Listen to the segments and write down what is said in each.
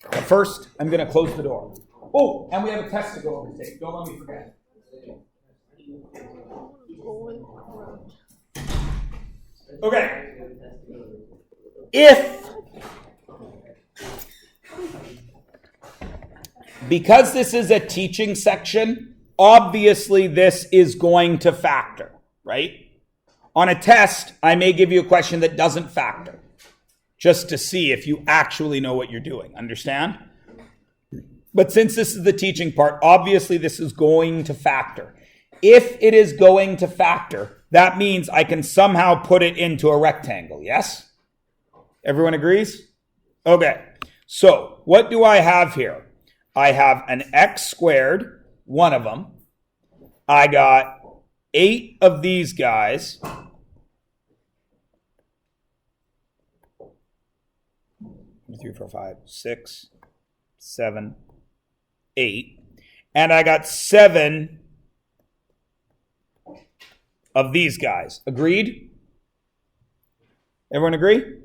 But first, I'm going to close the door. Oh, and we have a test to go over today. Don't let me forget. Okay. Because this is a teaching section, obviously this is going to factor, right? On a test, I may give you a question that doesn't factor, just to see if you actually know what you're doing. Understand? But since this is the teaching part, obviously this is going to factor. If it is going to factor, that means I can somehow put it into a rectangle, yes? Everyone agrees? Okay, so what do I have here? I have an x squared, one of them. I got 8 of these guys. 3, 4, 5, 6, 7, 8. And I got 7 of these guys. Agreed? Everyone agree?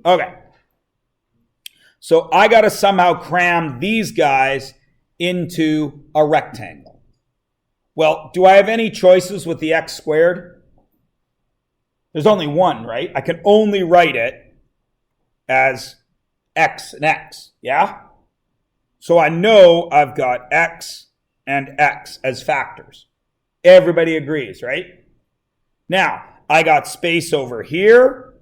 Okay. So I got to somehow cram these guys into a rectangle. Well, do I have any choices with the x squared? There's only one, right? I can only write it as x and x, yeah? So I know I've got x and x as factors. Everybody agrees, right? Now, I got space over here.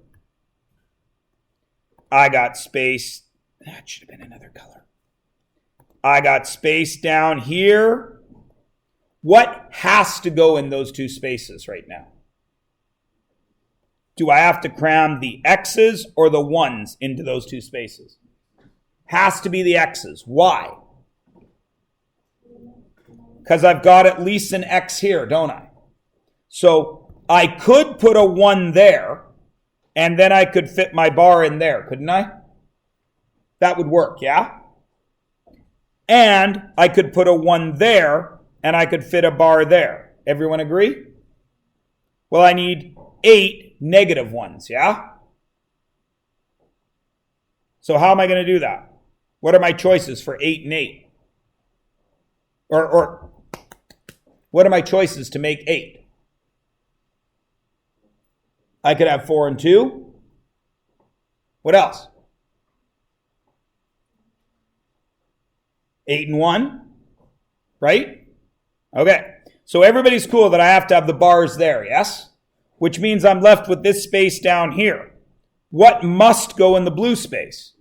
I got space. That should have been another color. I got space down here. What has to go in those two spaces right now? Do I have to cram the x's or the 1's into those two spaces? Has to be the x's. Why? Because I've got at least an x here, don't I? So I could put a 1 there, and then I could fit my bar in there, couldn't I? That would work, yeah? And I could put a 1 there, and I could fit a bar there. Everyone agree? Well, I need 8 negative 1's, yeah? So how am I going to do that? What are my choices for 8 and 8? Or what are my choices to make 8? I could have 4 and 2. What else? 8 and 1, right? Okay, so everybody's cool that I have to have the bars there, yes? Which means I'm left with this space down here. What must go in the blue space?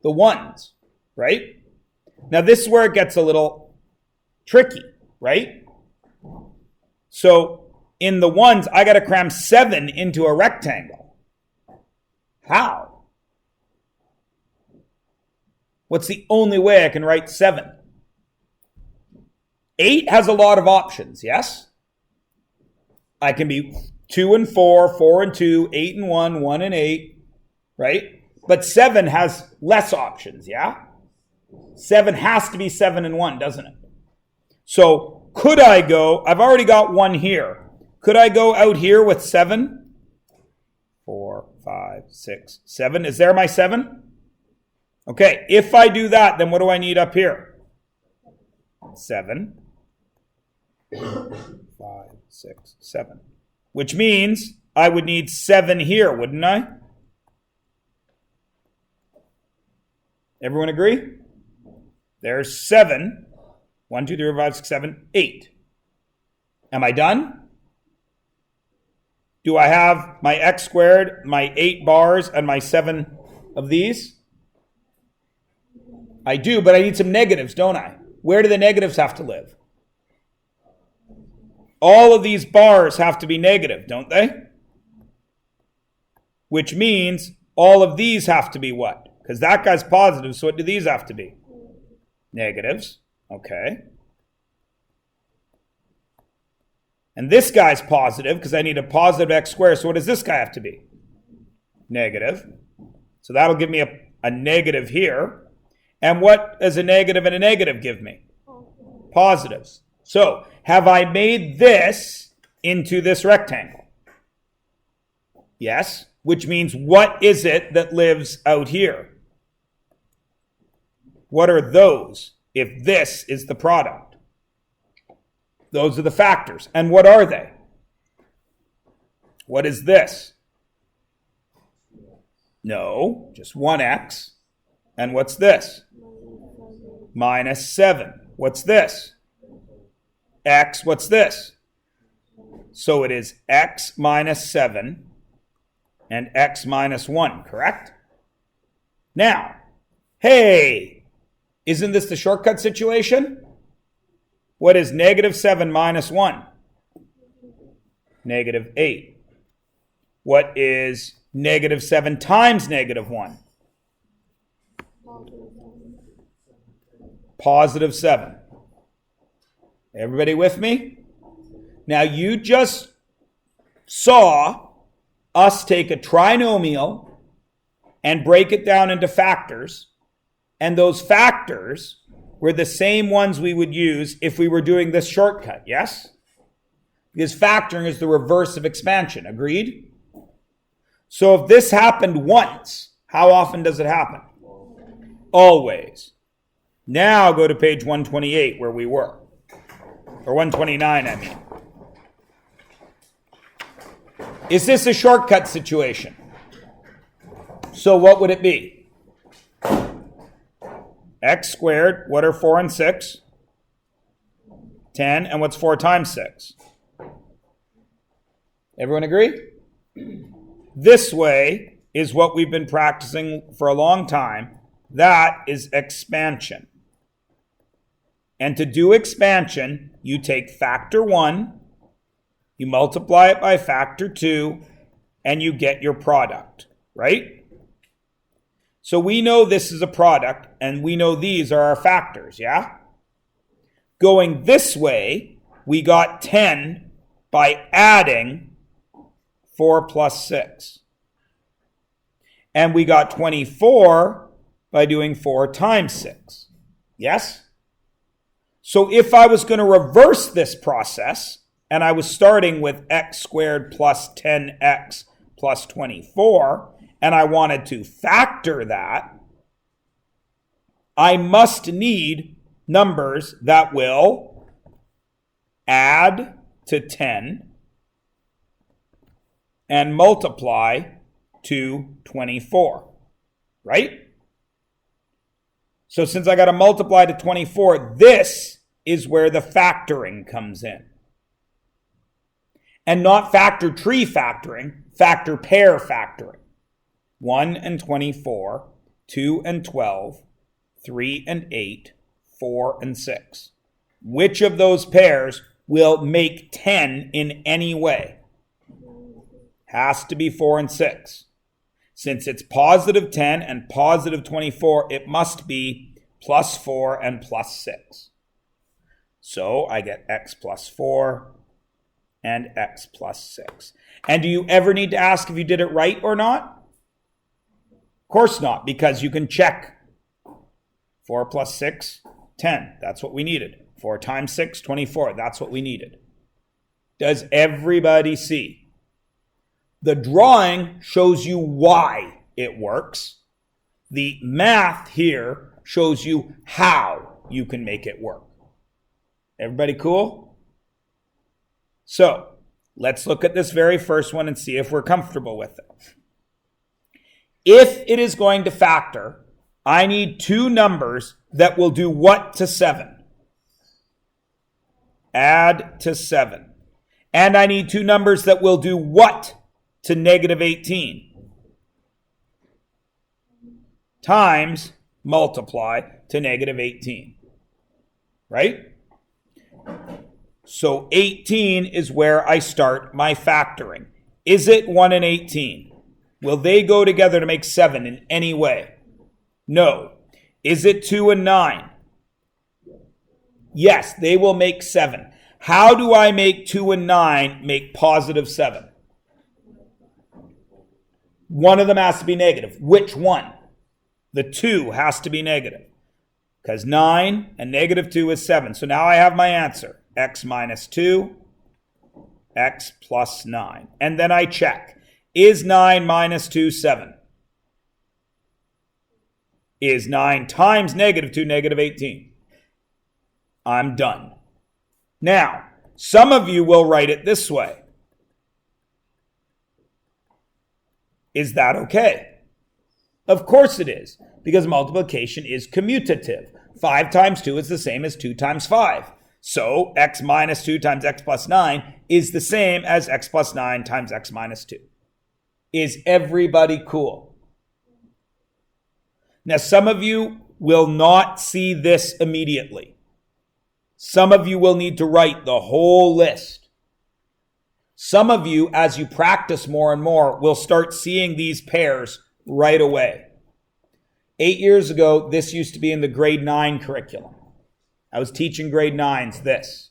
The 1's, right? Now this is where it gets a little tricky, right? So in the 1's, I got to cram 7 into a rectangle. How? What's the only way I can write 7? 8 has a lot of options, yes? I can be 2 and 4, 4 and 2, 8 and 1, 1 and 8, right? But 7 has less options, yeah? 7 has to be 7 and 1, doesn't it? So could I go, I've already got 1 here. Could I go out here with 7? 4, 5, 6, 7. Is there my 7? Okay, if I do that, then what do I need up here? 7, 5, 6, 7. Which means I would need 7 here, wouldn't I? Everyone agree? There's 7. 1, 2, 3, 4, 5, 6, 7, 8. Am I done? Do I have my x squared, my 8 bars, and my 7 of these? I do, but I need some negatives, don't I? Where do the negatives have to live? All of these bars have to be negative, don't they? Which means all of these have to be what? Because that guy's positive, so what do these have to be? Negatives. Okay. And this guy's positive, because I need a positive x squared, so what does this guy have to be? Negative. So that'll give me a negative here. And what does a negative and a negative give me? Positives. So, have I made this into this rectangle? Yes. Which means what is it that lives out here? What are those if this is the product? Those are the factors. And what are they? What is this? No, just 1x. And what's this? Minus 7. What's this? X. What's this? So it is x minus 7 and x minus 1, correct? Now, hey, isn't this the shortcut situation? What is negative 7 minus 1? Negative 8. What is negative 7 times negative 1? Positive 7. Everybody with me? Now you just saw us take a trinomial and break it down into factors, and those factors were the same ones we would use if we were doing this shortcut, yes? Because factoring is the reverse of expansion, agreed? So if this happened once, how often does it happen? Always. Now go to page 128 where we were. Or 129, I mean. Is this a shortcut situation? So what would it be? X squared, what are 4 and 6? 10, and what's 4 times 6? Everyone agree? This way is what we've been practicing for a long time. That is expansion. And to do expansion, you take factor 1, you multiply it by factor 2, and you get your product, right? So we know this is a product, and we know these are our factors, yeah? Going this way, we got 10 by adding 4 plus 6. And we got 24 by doing 4 times 6. Yes? So if I was going to reverse this process, and I was starting with x squared plus 10x plus 24, and I wanted to factor that, I must need numbers that will add to 10 and multiply to 24, right? So since I got to multiply to 24, this is where the factoring comes in. And not factor tree factoring, factor pair factoring. 1 and 24, 2 and 12, 3 and 8, 4 and 6. Which of those pairs will make 10 in any way? Has to be 4 and 6. Since it's positive 10 and positive 24, it must be plus 4 and plus 6. So I get x plus 4 and x plus 6. And do you ever need to ask if you did it right or not? Of course not, because you can check. 4 plus 6, 10. That's what we needed. 4 times 6, 24. That's what we needed. Does everybody see? The drawing shows you why it works. The math here shows you how you can make it work. Everybody cool? So, let's look at this very first one and see if we're comfortable with it. If it is going to factor, I need two numbers that will do what to 7? Add to 7. And I need two numbers that will do what to negative 18? Times multiply to negative 18. Right? So 18 is where I start my factoring. Is it 1 and 18? Will they go together to make 7 in any way? No. Is it 2 and 9? Yes, they will make 7. How do I make 2 and 9 make positive 7? One of them has to be negative. Which one? The 2 has to be negative. Because 9 and negative 2 is 7. So now I have my answer. X minus 2, x plus 9. And then I check. Is 9 minus 2 7? is 9 times negative 2, negative 18. I'm done. Now, some of you will write it this way. Is that okay? Of course it is, because multiplication is commutative. 5 times 2 is the same as 2 times 5. So x minus 2 times x plus 9 is the same as x plus 9 times x minus 2. Is everybody cool? Now, some of you will not see this immediately. Some of you will need to write the whole list. Some of you, as you practice more and more, will start seeing these pairs right away. 8 years ago, this used to be in the grade 9 curriculum. I was teaching grade 9s this.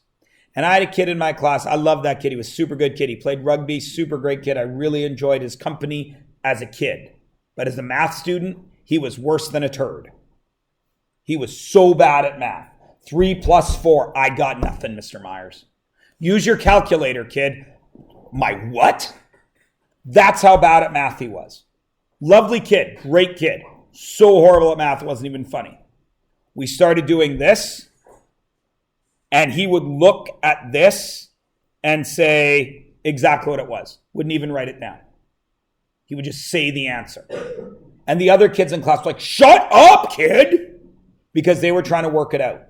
And I had a kid in my class. I loved that kid. He was a super good kid. He played rugby, super great kid. I really enjoyed his company as a kid. But as a math student, he was worse than a turd. He was so bad at math. 3 plus 4, I got nothing, Mr. Myers. Use your calculator, kid. My what? That's how bad at math he was. Lovely kid, great kid. So horrible at math, it wasn't even funny. We started doing this, and he would look at this and say exactly what it was. Wouldn't even write it down. He would just say the answer. And the other kids in class were like, shut up, kid! Because they were trying to work it out.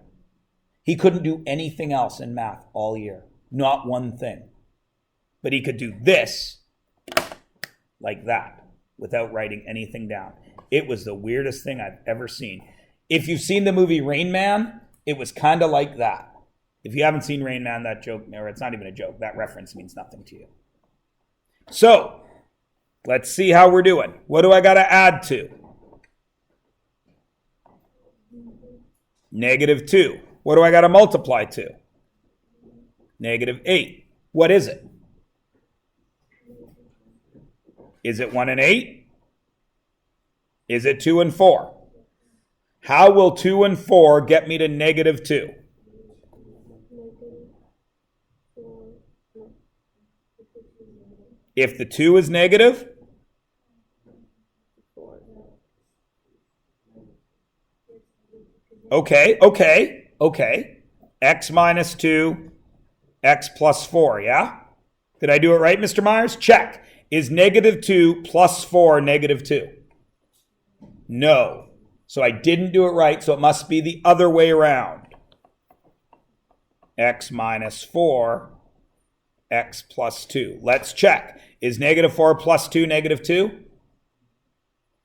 He couldn't do anything else in math all year. Not one thing. But he could do this like that without writing anything down. It was the weirdest thing I've ever seen. If you've seen the movie Rain Man, it was kind of like that. If you haven't seen Rain Man, that joke, or it's not even a joke, that reference means nothing to you. So, let's see how we're doing. What do I got to add to? Negative 2. What do I got to multiply to? Negative 8. What is it? Is it 1 and 8? Is it 2 and 4? How will 2 and 4 get me to negative 2? If the 2 is negative, okay. X minus 2, x plus 4, yeah? Did I do it right, Mr. Myers? Check. Is negative 2 plus 4 negative 2? No. So I didn't do it right, so it must be the other way around. X minus 4, x plus 2. Let's check. Is negative 4 plus 2 negative 2?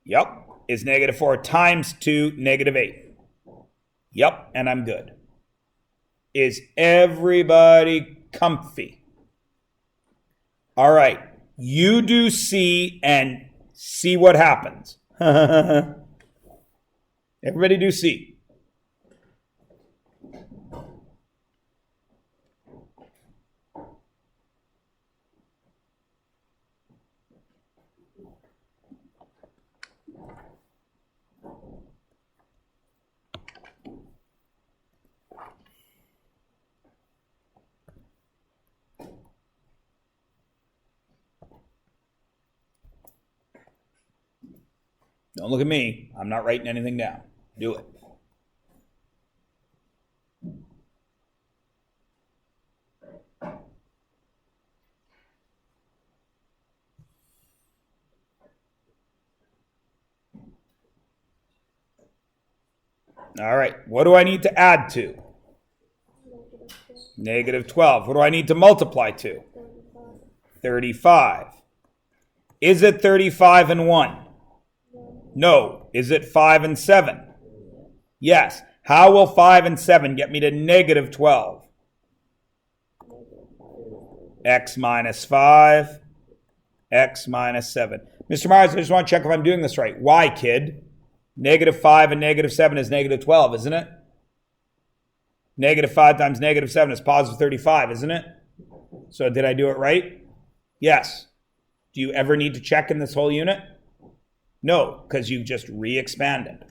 Yep. Is negative 4 times 2 negative 8? Yep, and I'm good. Is everybody comfy? All right. You do C and see what happens. Everybody do C. Don't look at me. I'm not writing anything down. Do it. All right. What do I need to add to? Negative 12. What do I need to multiply to? 35. Is it 35 and 1? No. Is it 5 and 7? Yes. How will 5 and 7 get me to negative 12? X minus 5, x minus 7. Mr. Myers, I just want to check if I'm doing this right. Why, kid? Negative 5 and negative 7 is negative 12, isn't it? Negative 5 times negative 7 is positive 35, isn't it? So did I do it right? Yes. Do you ever need to check in this whole unit? No, because you've just re-expanded.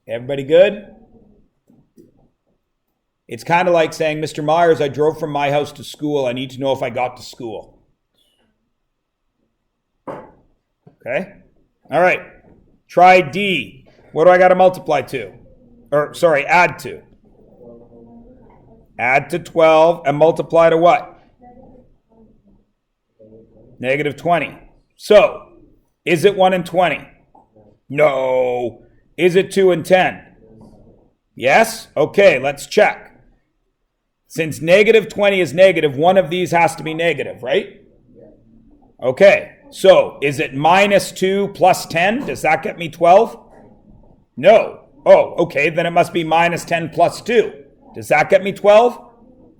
Everybody good? It's kind of like saying, Mr. Myers, I drove from my house to school. I need to know if I got to school. Okay? All right. Try D. What do I got to multiply to? Add to. Add to 12 and multiply to what? Negative 20. So, is it 1 and 20? No. Is it 2 and 10? Yes? Okay, let's check. Since negative 20 is negative, one of these has to be negative, right? Okay, so is it minus 2 plus 10? Does that get me 12? No. Oh, okay, then it must be minus 10 plus 2. Does that get me 12?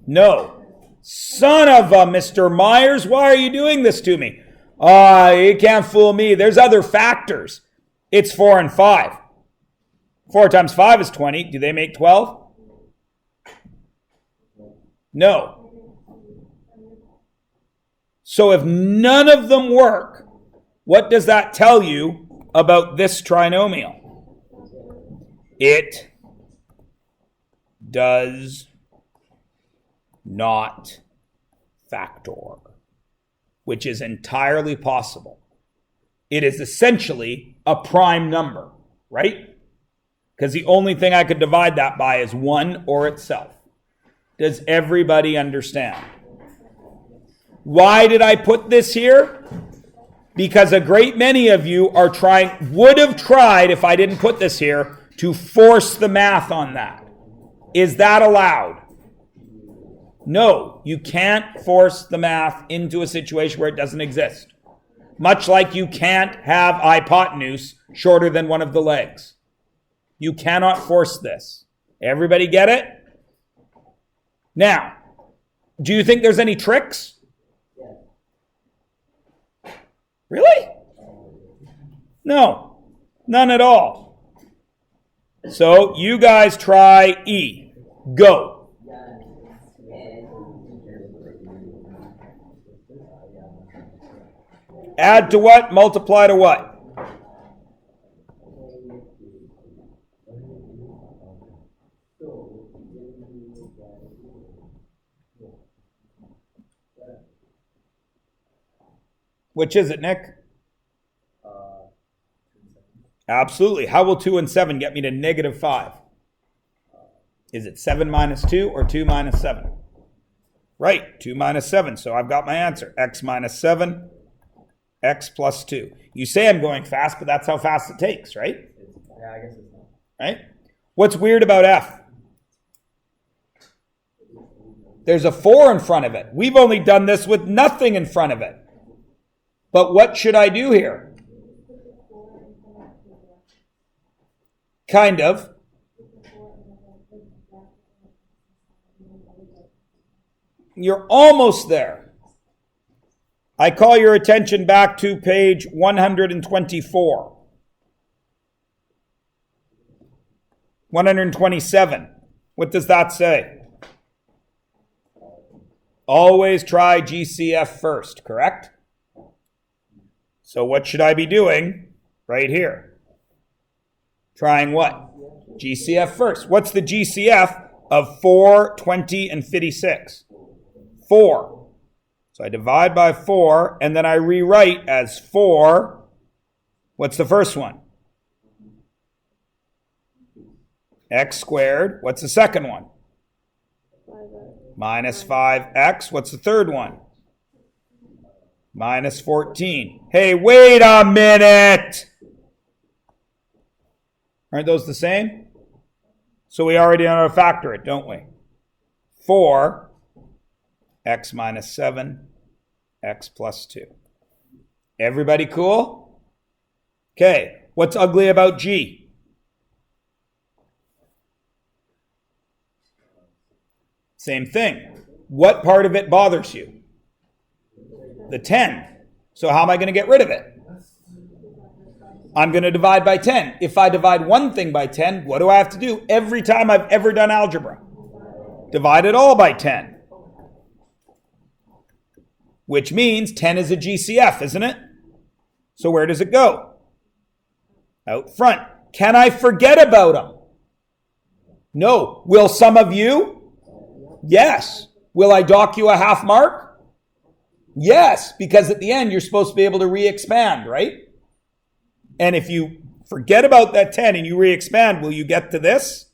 No. Son of a Mr. Myers, why are you doing this to me? You can't fool me. There's other factors. It's 4 and 5. 4 times 5 is 20. Do they make 12? No. So if none of them work, what does that tell you about this trinomial? It does not factor, which is entirely possible. It is essentially a prime number, right? Because the only thing I could divide that by is 1 or itself. Does everybody understand? Why did I put this here? Because a great many of you would have tried, if I didn't put this here, to force the math on that. Is that allowed? No, you can't force the math into a situation where it doesn't exist. Much like you can't have hypotenuse shorter than one of the legs. You cannot force this. Everybody get it? Now, do you think there's any tricks? Really? No, none at all. So you guys try E. Go. Add to what? Multiply to what? Which is it, Nick? Absolutely. How will 2 and 7 get me to negative 5? Is it 7 minus 2 or 2 minus 7? Right, 2 minus 7. So I've got my answer. X minus 7, X plus 2. You say I'm going fast, but that's how fast it takes, right? Yeah, I guess it's not. Right? What's weird about F? There's a 4 in front of it. We've only done this with nothing in front of it. But what should I do here? Kind of. You're almost there. I call your attention back to page 124. 127. What does that say? Always try GCF first, correct? So what should I be doing right here? Trying what? GCF first. What's the GCF of 4, 20, and 56? 4. So I divide by 4, and then I rewrite as 4. What's the first one? X squared. What's the second one? Minus 5x. What's the third one? Minus 14. Hey, wait a minute! Aren't those the same? So we already know how to factor it, don't we? 4, x minus 7, x plus 2. Everybody cool? Okay, what's ugly about G? Same thing. What part of it bothers you? The 10. So how am I going to get rid of it? I'm going to divide by 10. If I divide one thing by 10, what do I have to do every time I've ever done algebra? Divide it all by 10. Which means 10 is a GCF, isn't it? So where does it go? Out front. Can I forget about them? No. Will some of you? Yes. Will I dock you a half mark? Yes, because at the end you're supposed to be able to re-expand, right? And if you Forget about that 10 and you re-expand. Will you get to this?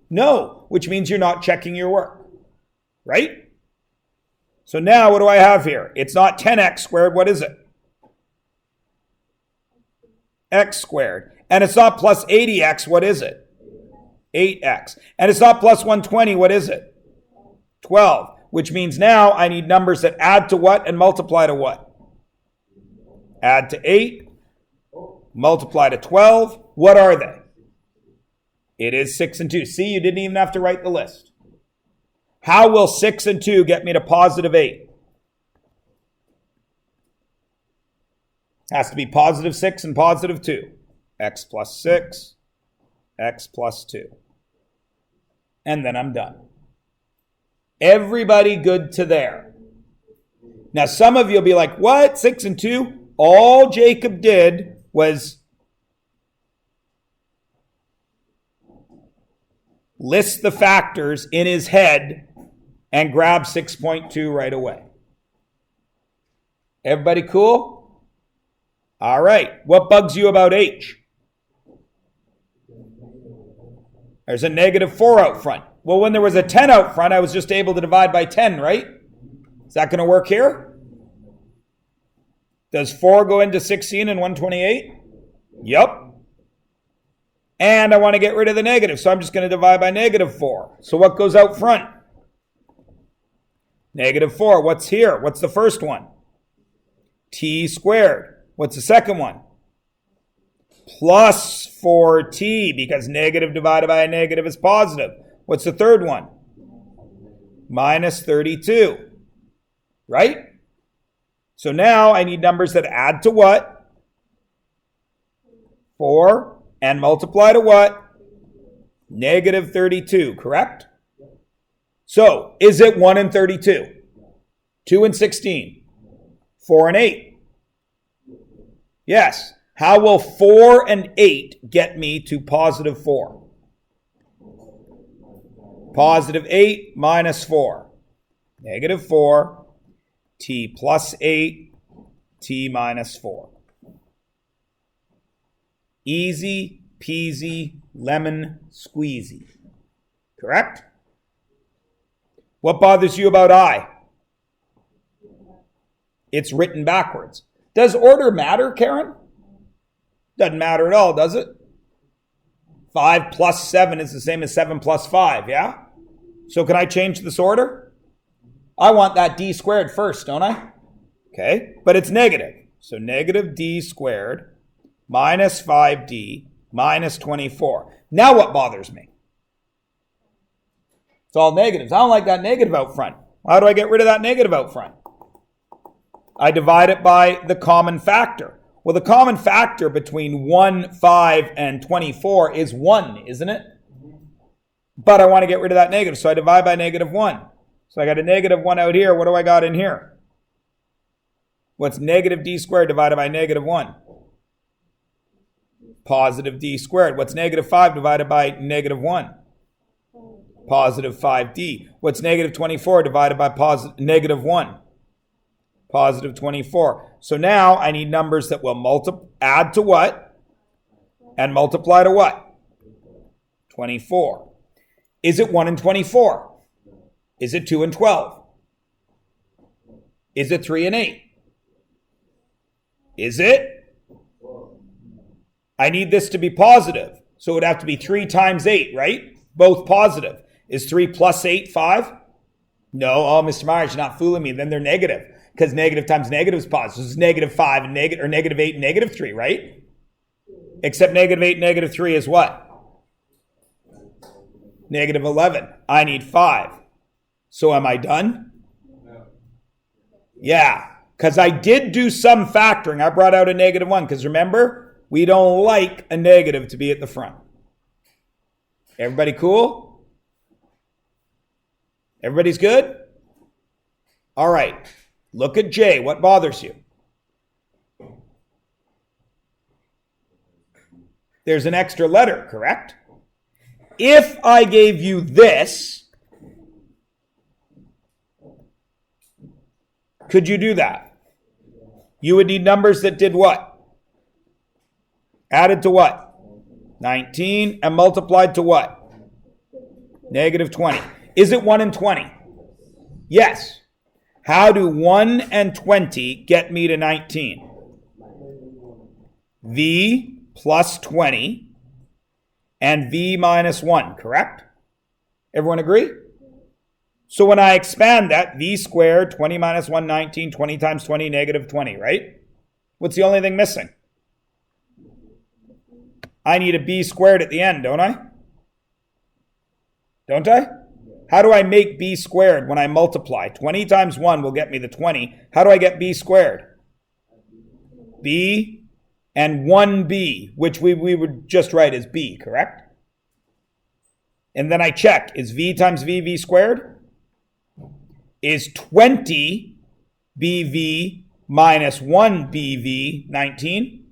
No, which means you're not checking your work, right? So now what do I have here? It's not 10x squared. What is it? X squared. And it's not plus 80x. What is it? 8x. And it's not plus 120. What is it? 12. Which means now I need numbers that add to what and multiply to what? Add to 8, multiply to 12. What are they? It is 6 and 2. See, you didn't even have to write the list. How will 6 and 2 get me to positive 8? Has to be positive 6 and positive 2. X plus 6, X plus 2. And then I'm done. Everybody good to there? Now, some of you will be like, what? 6 and 2? All Jacob did was list the factors in his head and grab 6.2 right away. Everybody cool? All right. What bugs you about H? There's a negative 4 out front. Well, when there was a 10 out front, I was just able to divide by 10, right? Is that going to work here? Does 4 go into 16 and 128? Yep. And I want to get rid of the negative, so I'm just going to divide by negative 4. So what goes out front? Negative 4. What's here? What's the first one? T squared. What's the second one? Plus 4t, because negative divided by a negative is positive. What's the third one? Minus 32. Right? So now I need numbers that add to what? 4 and multiply to what? Negative 32, correct? So, is it 1 and 32? 2 and 16? 4 and 8? Yes. How will 4 and 8 get me to positive 4? Positive 8 minus 4. Negative 4. T plus 8. T minus 4. Easy peasy lemon squeezy. Correct? What bothers you about I? It's written backwards. Does order matter, Karen? Doesn't matter at all, does it? 5 plus 7 is the same as 7 plus 5, yeah? So can I change this order? I want that d squared first, don't I? Okay, but it's negative. So negative d squared minus 5d minus 24. Now what bothers me? It's all negatives. I don't like that negative out front. How do I get rid of that negative out front? I divide it by the common factor. Well, the common factor between 1, 5, and 24 is 1, isn't it? But I want to get rid of that negative, so I divide by negative 1. So I got a negative 1 out here. What do I got in here? What's negative d squared divided by negative 1? Positive d squared. What's negative 5 divided by negative 1? Positive 5d. What's negative 24 divided by negative 1? Positive 24. So now I need numbers that will add to what? And multiply to what? 24. Is it 1 and 24? Is it 2 and 12? Is it 3 and 8? Is it? I need this to be positive. So it would have to be 3 times 8, right? Both positive. Is 3 plus 8 5? No. Oh, Mr. Myers, you're not fooling me. Then they're negative. Because negative times negative is positive. So it's negative 5 and negative 8 and negative 3, right? Except negative 8 and negative 3 is what? Negative 11. I need 5. So am I done? No. Yeah. Because I did do some factoring. I brought out a negative 1. Because remember, we don't like a negative to be at the front. Everybody cool? Everybody's good? All right. Look at J. What bothers you? There's an extra letter, correct? If I gave you this, could you do that? You would need numbers that did what? Added to what? 19. And multiplied to what? Negative 20. Is it 1 and 20? Yes. How do 1 and 20 get me to 19? V plus 20 and V minus 1, correct? Everyone agree? So when I expand that, V squared, 20 minus 1, 19, 20 times 20, negative 20, right? What's the only thing missing? I need a B squared at the end, don't I? Don't I? How do I make B squared when I multiply? 20 times 1 will get me the 20. How do I get B squared? B and 1B, which we would just write as B, correct? And then I check, is V times V, V squared? Is 20 BV minus 1 BV 19?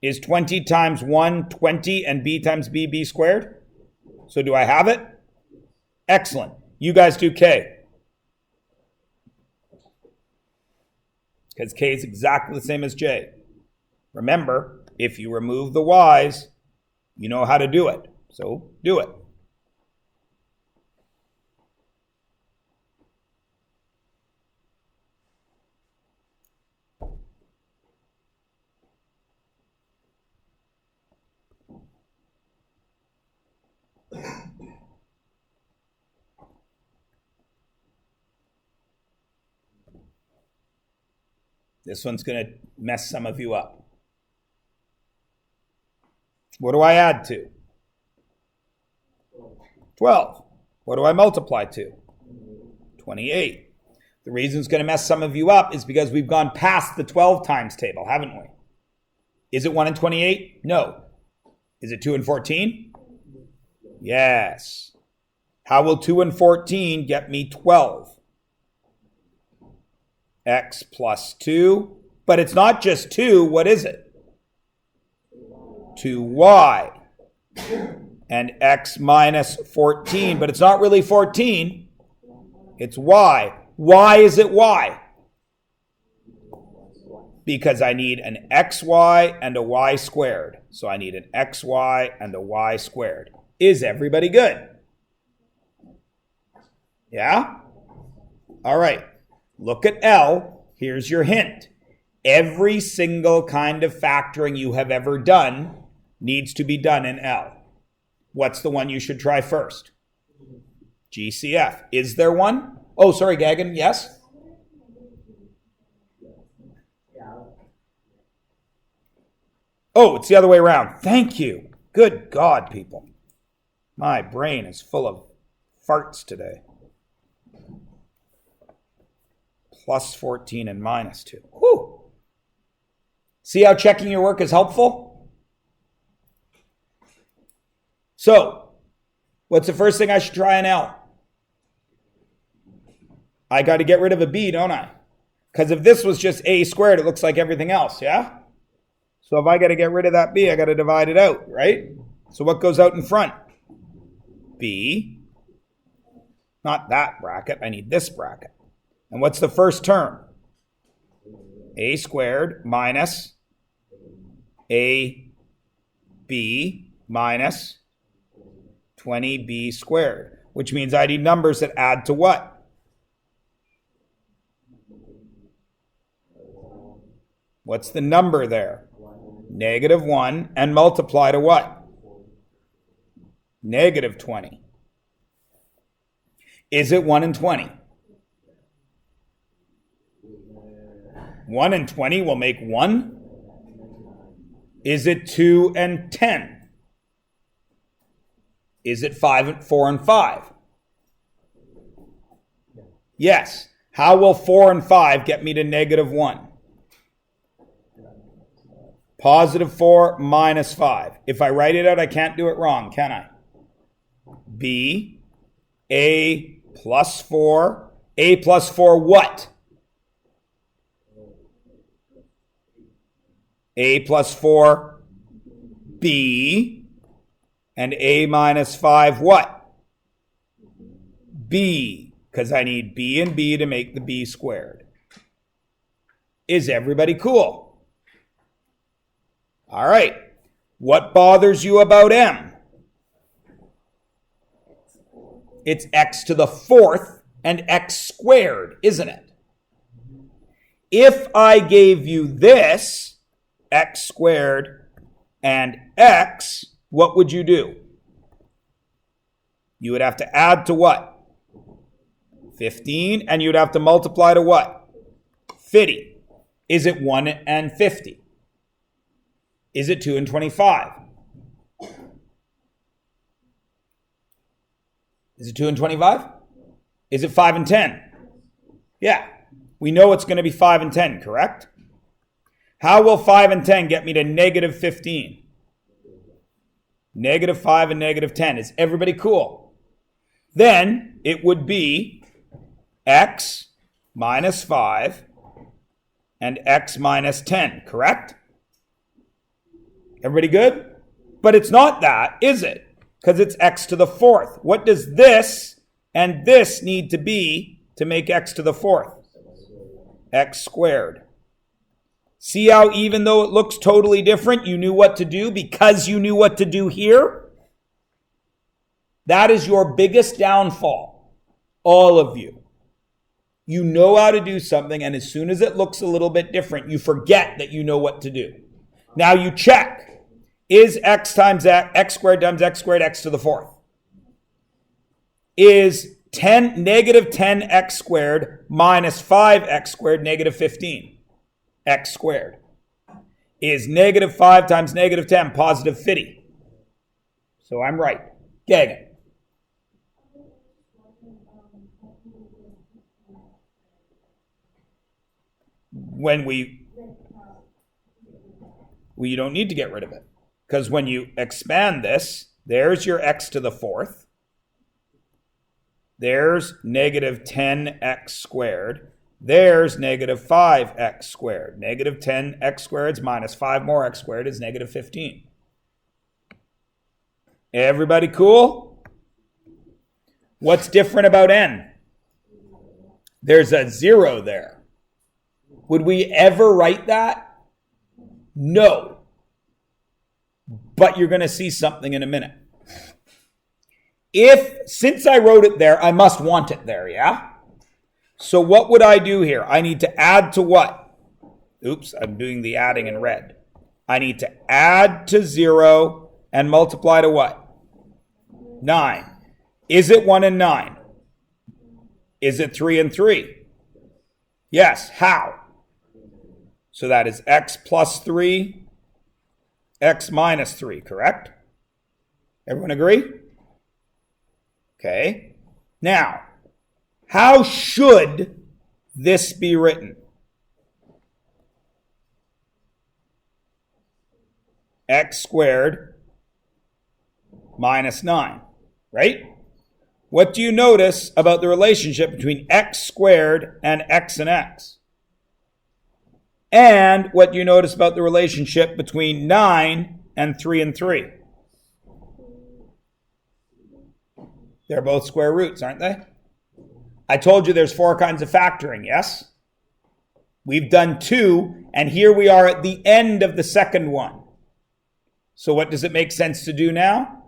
Is 20 times 1 20 and B times B, B squared? So do I have it? Excellent. You guys do K. Because K is exactly the same as J. Remember, if you remove the Y's, you know how to do it. So do it. This one's going to mess some of you up. What do I add to? 12. What do I multiply to? 28. The reason it's going to mess some of you up is because we've gone past the 12 times table, haven't we? Is it 1 and 28? No. Is it 2 and 14? Yes. How will 2 and 14 get me 12? X plus 2. But it's not just 2. What is it? 2y. And x minus 14. But it's not really 14. It's y. Why is it y? Because I need an xy and a y squared. So I need an xy and a y squared. Is everybody good? Yeah? All right. Look at L. Here's your hint. Every single kind of factoring you have ever done needs to be done in L. What's the one you should try first? GCF. Is there one? Oh, sorry, Gagan. Yes? Oh, it's the other way around. Thank you. Good God, people. My brain is full of farts today. Plus 14 and minus 2. Whew. See how checking your work is helpful? So, what's the first thing I should try in L? I got to get rid of a B, don't I? Because if this was just A squared, it looks like everything else, yeah? So if I got to get rid of that B, I got to divide it out, right? So what goes out in front? B. Not that bracket. I need this bracket. And what's the first term? A squared minus AB minus 20B squared, which means I need numbers that add to what? What's the number there? Negative 1 and multiply to what? Negative 20. Is it 1 and 20? 1 and 20 will make 1. Is it 2 and 10? Is it 4 and 5? Yes. How will 4 and 5 get me to negative 1? Positive 4 minus 5. If I write it out, I can't do it wrong, can I? B, A plus 4. A plus 4 what? A plus 4, B, and A minus 5 what? B, because I need B and B to make the B squared. Is everybody cool? All right. What bothers you about m? It's x to the fourth and x squared, isn't it? If I gave you this, x squared and x, what would you do? You would have to add to what? 15, and you'd have to multiply to what? 50. Is it 1 and 50? Is it 2 and 25? Is it 2 and 25? Is it 5 and 10? Yeah. We know it's going to be 5 and 10, correct? How will 5 and 10 get me to negative 15? Negative 5 and negative 10. Is everybody cool? Then it would be x minus 5 and x minus 10, correct? Everybody good? But it's not that, is it? Because it's x to the fourth. What does this and this need to be to make x to the fourth? X squared. See how even though it looks totally different, you knew what to do because you knew what to do here? That is your biggest downfall. All of you. You know how to do something, and as soon as it looks a little bit different, you forget that you know what to do. Now you check. Is x times x squared times x squared x to the fourth? Is negative 10x squared minus 5x squared negative 15? X squared. Is negative 5 times negative 10 positive 50? So I'm right. Gagan. When you don't need to get rid of it. Because when you expand this, there's your x to the fourth. There's negative 10x squared. There's negative 5x squared. Negative 10x squared minus 5 more x squared is negative 15. Everybody cool? What's different about n? There's a 0 there. Would we ever write that? No. But you're going to see something in a minute. Since I wrote it there, I must want it there, yeah? So what would I do here? I need to add to what? Oops, I'm doing the adding in red. I need to add to 0 and multiply to what? 9. Is it 1 and 9? Is it 3 and 3? Yes. How? So that is x plus 3, x minus 3, correct? Everyone agree? Okay. Now, how should this be written? X squared minus 9, right? What do you notice about the relationship between x squared and x? And what do you notice about the relationship between 9 and 3 and 3? They're both square roots, aren't they? I told you there's 4 kinds of factoring, yes? We've done 2, and here we are at the end of the second one. So what does it make sense to do now?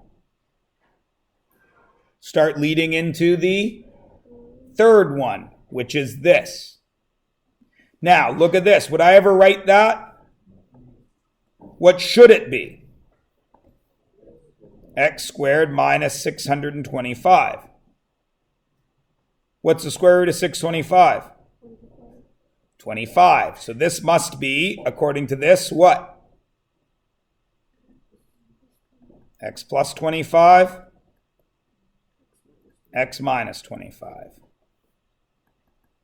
Start leading into the third one, which is this. Now, look at this. Would I ever write that? What should it be? X squared minus 625. What's the square root of 625? 25. So this must be, according to this, what? X plus 25, x minus 25.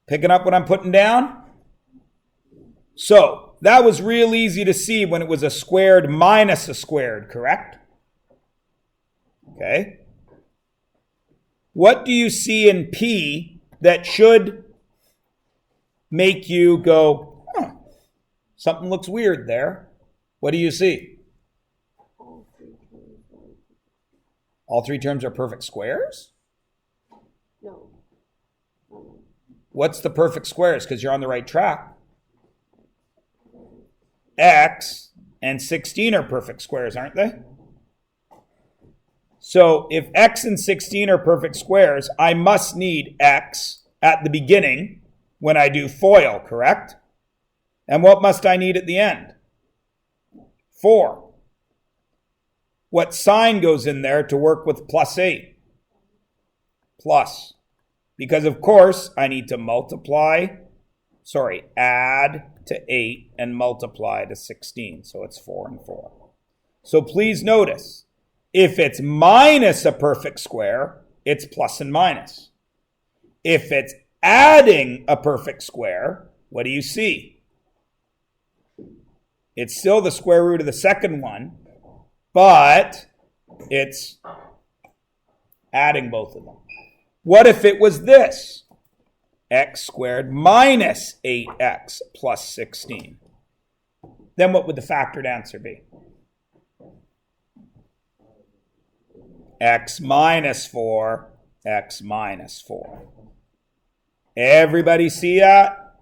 Picking up what I'm putting down? So that was real easy to see when it was a squared minus a squared, correct? Okay. What do you see in P that should make you go, something looks weird there? What do you see? All 3 terms are perfect squares? No. What's the perfect squares? Because you're on the right track. X and 16 are perfect squares, aren't they? So if x and 16 are perfect squares, I must need x at the beginning when I do FOIL, correct? And what must I need at the end? 4. What sign goes in there to work with plus 8? Plus. Because, of course, I need to add to 8 and multiply to 16. So it's 4 and 4. So please notice, if it's minus a perfect square, it's plus and minus. If it's adding a perfect square, what do you see? It's still the square root of the second one, but it's adding both of them. What if it was this? X squared minus 8x plus 16. Then what would the factored answer be? X minus 4, x minus 4. Everybody see that?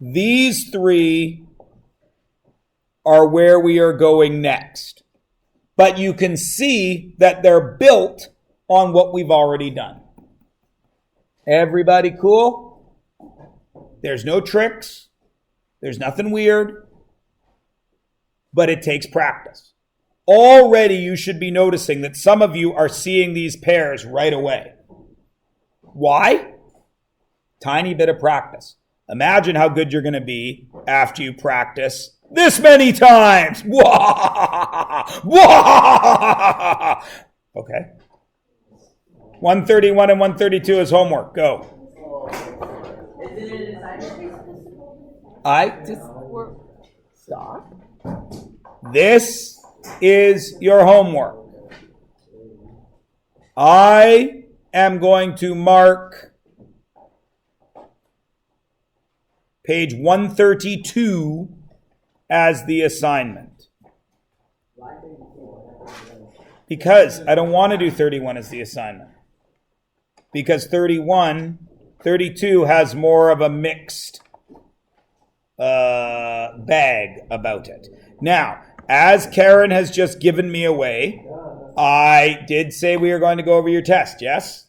These three are where we are going next. But you can see that they're built on what we've already done. Everybody cool? There's no tricks. There's nothing weird. But it takes practice. Already you should be noticing that some of you are seeing these pairs right away. Why? Tiny bit of practice. Imagine how good you're going to be after you practice this many times. Okay. 131 and 132 is homework. Go. Stop. This is your homework. I am going to mark page 132 as the assignment. Because I don't want to do 31 as the assignment. Because 32 has more of a mixed bag about it. Now, as Karen has just given me away, I did say we are going to go over your test, yes?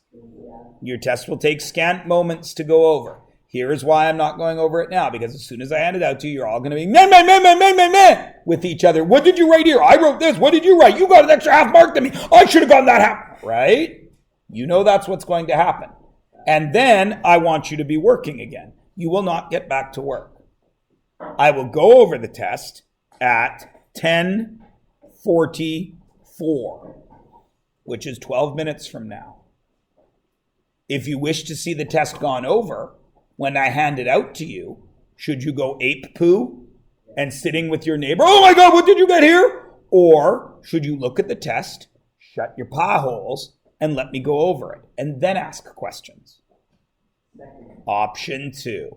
Your test will take scant moments to go over. Here's why I'm not going over it now, because as soon as I hand it out to you, you're all going to be meh with each other. What did you write here? I wrote this. What did you write? You got an extra half mark than me. I should have gotten that half. Right? You know that's what's going to happen. And then I want you to be working again. You will not get back to work. I will go over the test at 10:44, which is 12 minutes from now. If you wish to see the test gone over, when I hand it out to you, should you go ape poo and sitting with your neighbor, oh my God, what did you get here? Or should you look at the test, shut your pie holes, and let me go over it, and then ask questions? Option 2,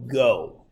go.